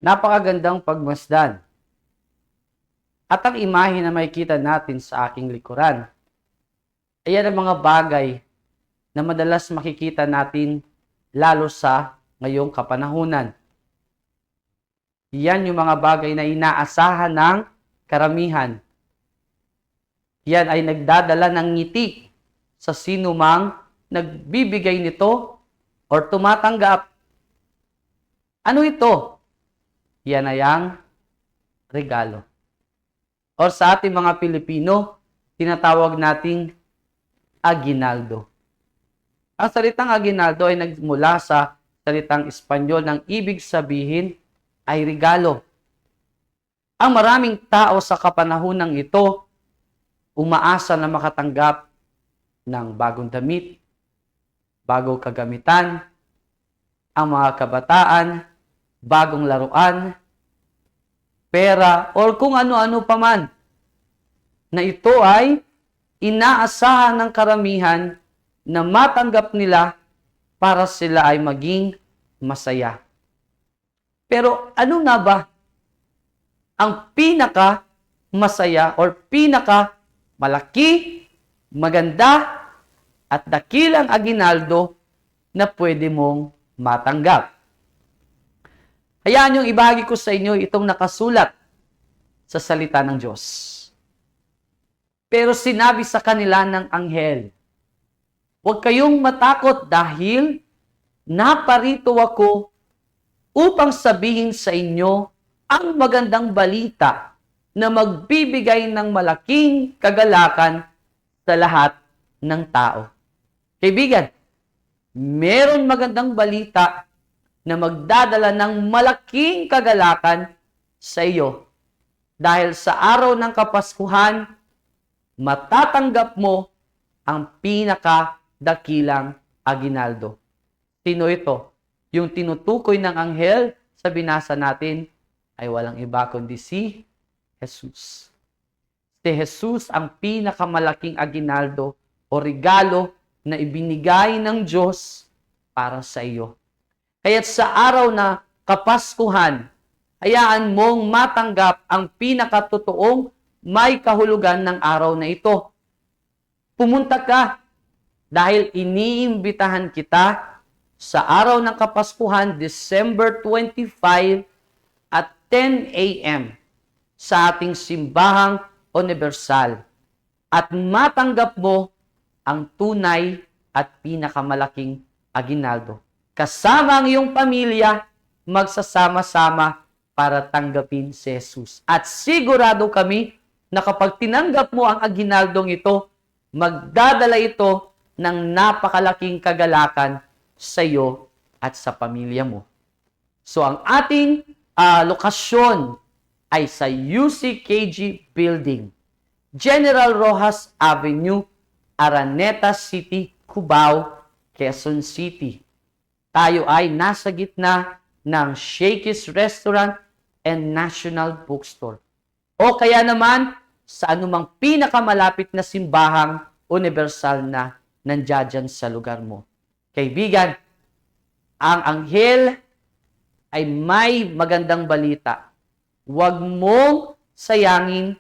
Napakagandang pagmasdan. At ang imahe na makikita natin sa aking likuran, ayan ang mga bagay na madalas makikita natin lalo sa ngayong kapanahunan. Yan yung mga bagay na inaasahan ng karamihan. Yan ay nagdadala ng ngiti sa sino mang nagbibigay nito or tumatanggap. Ano ito? Yan ay ang regalo. Or sa ating mga Pilipino, tinatawag nating aguinaldo. Ang salitang aguinaldo ay nagmula sa salitang Espanyol ng ibig sabihin ay regalo. Ang maraming tao sa kapanahonang ito umaasa na makatanggap ng bagong damit, bagong kagamitan, ang mga kabataan, bagong laruan, pera, or kung ano-ano pa man, na ito ay inaasahan ng karamihan na matanggap nila para sila ay maging masaya. Pero ano nga ba ang pinaka masaya or pinaka malaki, maganda, at dakilang aguinaldo na pwede mong matanggap? Hayaan yung ibahagi ko sa inyo itong nakasulat sa salita ng Diyos. Pero sinabi sa kanila ng anghel, huwag kayong matakot dahil naparito ako upang sabihin sa inyo ang magandang balita na magbibigay ng malaking kagalakan sa lahat ng tao. Kaibigan, meron magandang balita na magdadala ng malaking kagalakan sa iyo. Dahil sa araw ng Kapaskuhan, matatanggap mo ang pinakadakilang aguinaldo. Sino ito? Yung tinutukoy ng anghel sa binasa natin ay walang iba kundi si Jesus. Si Jesus ang pinakamalaking aguinaldo o regalo na ibinigay ng Diyos para sa iyo. Kaya't sa araw na Kapaskuhan, hayaan mong matanggap ang pinakatotoong may kahulugan ng araw na ito. Pumunta ka dahil iniimbitahan kita sa araw ng Kapaskuhan, December 25 at 10 a.m. sa ating simbahang universal at matanggap mo ang tunay at pinakamalaking aguinaldo. Kasama ang iyong pamilya, magsasama-sama para tanggapin si Jesus. At sigurado kami na kapag tinanggap mo ang aguinaldong ito, magdadala ito ng napakalaking kagalakan sa iyo at sa pamilya mo. So ang ating lokasyon ay sa UCKG Building, General Rojas Avenue, Araneta City, Cubao, Quezon City. Tayo ay nasa gitna ng Shakey's Restaurant and National Bookstore. O kaya naman, sa anumang pinakamalapit na simbahang universal na nandiyan sa lugar mo. Kaibigan, ang anghel ay may magandang balita. Huwag mong sayangin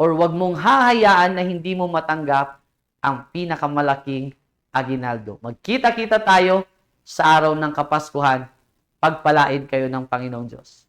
or huwag mong hahayaan na hindi mo matanggap ang pinakamalaking aguinaldo. Magkita-kita tayo sa araw ng Kapaskuhan. Pagpalain kayo ng Panginoong Diyos.